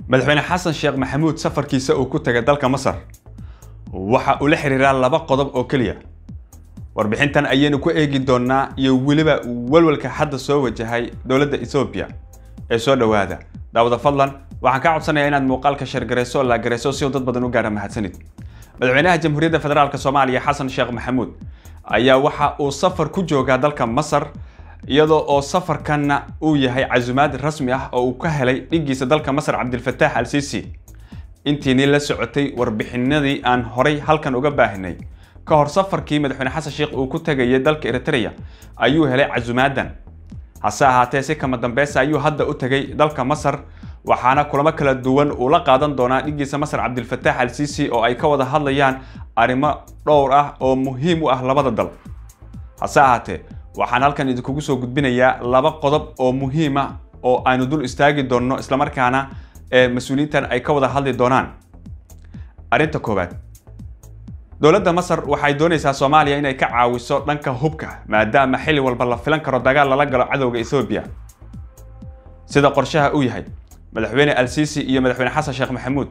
madaxweyne xasan sheekh maxamuud safarkiisa uu ku tagay dalka Masar waxa uu la xiriiraa laba qodob oo kaliya warbixintan ayaynu ku eegi doonaa iyo waliba walwalka hadda soo wajahay dawladda Ethiopia ee soo dhawaada daawada fadlan waxaan ka codsanayaa inaad muuqaalka share gareyso la gareyso si dad badan u gaar mahadsanid madaxweynaha jamhuuriyadda federaalka Soomaaliya xasan sheekh maxamuud ayaa waxa uu safar ku joogaa dalka Masar iyadoo oo safarkan uu yahay casumaad rasmi ah oo uu ka helay dhigiisa dalka Masar Abdel Fattah al-Sisi intii la socotay warbixinadii aan horay halkan uga baahnay ka hor safarkii madaxweyne xasan sheekh uu ku tagay dalka Eritrea ayuu helay casumaadan hase ahaatee si kama dambaysa ayuu hadda u tagay dalka Masar waxaana kulamo kala duwan uu la qaadan doonaa dhigiisa Masar Abdel Fattah al-Sisi oo ay ka wada hadlayaan arrimo dhowr ah oo muhiim u ah labada dal hase ahaatee waxaan halkan idinku soo gudbinayaa laba qodob oo muhiim ah oo aynu dul istaagi doono isla markaana mas'uuliyiintan ay ka wada hadli doonaan arinta koobaad dawladda Masar waxay doonaysaa Soomaaliya inay ka caawiso dhanka hubka maadaama xilli walba la filan karo dagaal la galo cadawga Ethiopia sida qorshaha uu yahay madaxweyne al-Sisi iyo madaxweyne xasan sheekh maxamuud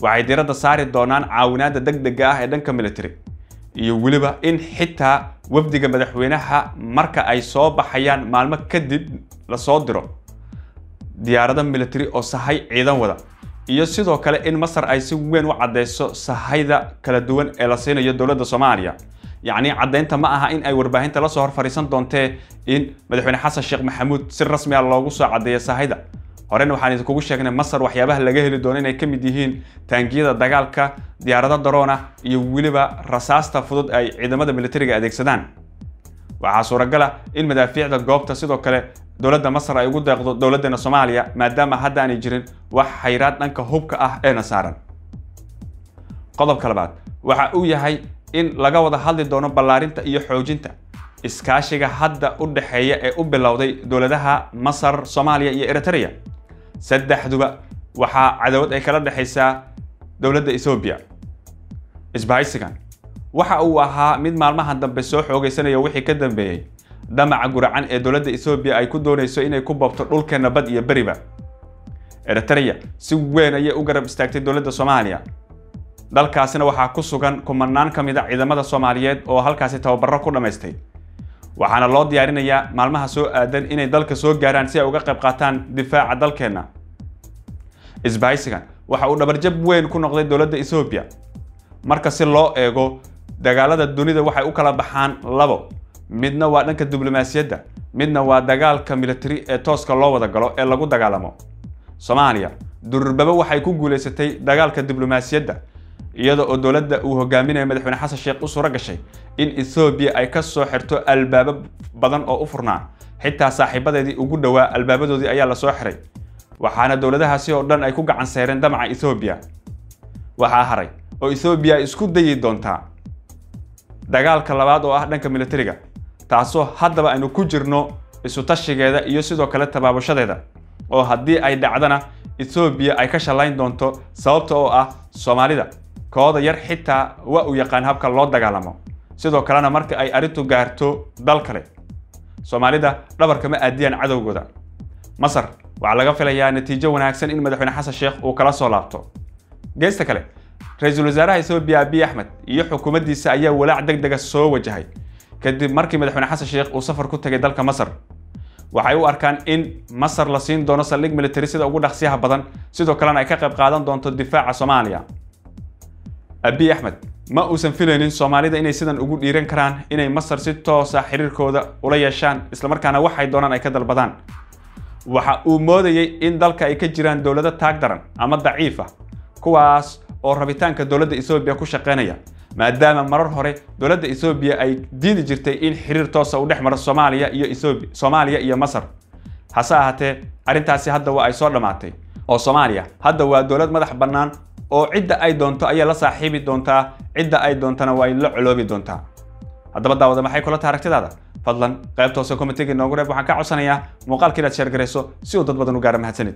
waxay diiradda saari doonaan caawinaadda degdega ah ee dhanka military iyo waliba in xitaa wafdiga madaxweynaha marka ay soo baxayaan maalmo kadib la soo diro diyaarada military oo sahay ciidan wada iyo sidoo kale in Masar ay si weyn u cadeyso sahayda kala duwan ee la siinayo dawladda Soomaaliya yani cadeynta ma aha in ay warbaahinta la soo hor fariisan doonto in madaxweyne xasan sheekh maxamuud si rasmi ah loogu soo cadeeyo sahayda horena waxaan idinku sheegnay Masar waxyaabaha laga heli doono inay kamid yihiin taangiyada dagaalka diyaarada drone iyo waliba rasaasta fudud ay ciidamada militariga adeegsadaan waxa suuragal ah in madaafiicda goobta sidoo kale dawladda Masar ay ugu deeqdo dawladda Soomaaliya maadaama hadda aan jirin wax xayraad dhanka hubka ah ee nasaaran qodobka labaad waxa uu yahay in laga wada hadli doono ballaarinta iyo xoojinta iskaashiga hadda u dhaxeeya ee u bilowday dawladaha Masar Soomaaliya iyo Eritrea saddexduba waxa cadawad ay kala dhaxaysaa dawladda Ethiopia isbahaysigan waxa uu ahaa mid maalmaha dambe soo xoogaysanaya wixii ka dambeeyay damaca guracan ee dawladda Ethiopia ay ku doonayso inay ku boobto dhulkeena bad iyo bariba Eritrea si weyn ayay u garab istaagtay dawladda Soomaaliya dalkaasina waxa ku sugan kumanaan kamid ah ciidamada Soomaaliyeed oo halkaasi tababarro ku dhameystay waxaana loo diyaarinayaa maalmaha soo aadan inay dalka soo gaaraan si ay uga qayb qaataan difaaca dalkeena isbahaysigan waxa uu dhabarjab weyn ku noqday dawladda Ethiopia marka si loo eego dagaalada dunida waxay u kala baxaan labo midna waa dhanka diblomaasiyadda midna waa dagaalka military ee tooska loo wada galo ee lagu dagaalamo Soomaaliya durbaba waxay ku guuleysatay dagaalka diblomaasiyadda iyada oo dawladda uu hogaaminayo madaxweyne xasan sheekh u suura gashay in Ethiopia ay ka soo xirto albaab badan oo u furnaa xitaa saaxiibadeedii ugu dhawaa albaabadoodii ayaa la soo xiray waxaana dawladahaasi oo dhan ay ku gacan saareen damaca Ethiopia waxa haray oo Ethiopia isku dayay doontaa dagaalka labaad oo ah dhanka militariga taasoo haddaba aynu ku jirno isu tashigeeda iyo sidoo kale tabaabashadeeda oo haddii ay dhacdana Ethiopia ay ka shalayn doonto sababta oo ah Soomaalida kooda yar xitaa waa u yaqaan habka loo dagaalamo sidoo kalena marka ay arintu gaarto dal kale Soomaalida dhabarka ma aadiyaan cadawgooda Masar waxa laga filayaa natiijo wanaagsan in madaxweyne xasan sheekh uu kala soo laabto geesta kale ra'iisul wasaaraha Ethiopia Abiy Ahmed iyo xukuumaddiisa ayaa walaac degdeg ah soo wajahay kadib markii madaxweyne xasan sheekh uu safar ku tagay dalka Masar waxay u arkaan in Masar la siin doono saldhig military sida ugu dhaqsiyaha badan sidoo kalena ay ka qayb qaadan doonto difaaca Soomaaliya Abiy Ahmed ma uusan filaynin Soomaalida inay sidan ugu dhiiran karaan inay Masar si toos ah xiriirkooda ula yeeshaan isla markaana waxay doonaan ay ka dalbadaan waxa uu moodayay in dalka ay ka jiraan dawlado taag daran ama daciif ah kuwaas oo rabitaanka dawladda Ethiopia ku shaqeynaya maadaama marar hore dawladda Ethiopia ay diidi jirtay in xiriir toos ah u dhexmaro Soomaaliya iyo Masar hase ahaatee arintaasi hadda waa ay soo dhamaatay oo Soomaaliya hadda waa dawlad madax bannaan oo cidda ay doonto ayaa la saaxiibi doontaa cidda ay doontana waa la culoobi doontaa haddaba daawada maxay kula taaragtidaada fadlan qaybta hoose comment-iga noogu reeb waxaan ka codsanayaa muuqaalka inaad share gareyso si uu dad badan u gaaro mahadsanid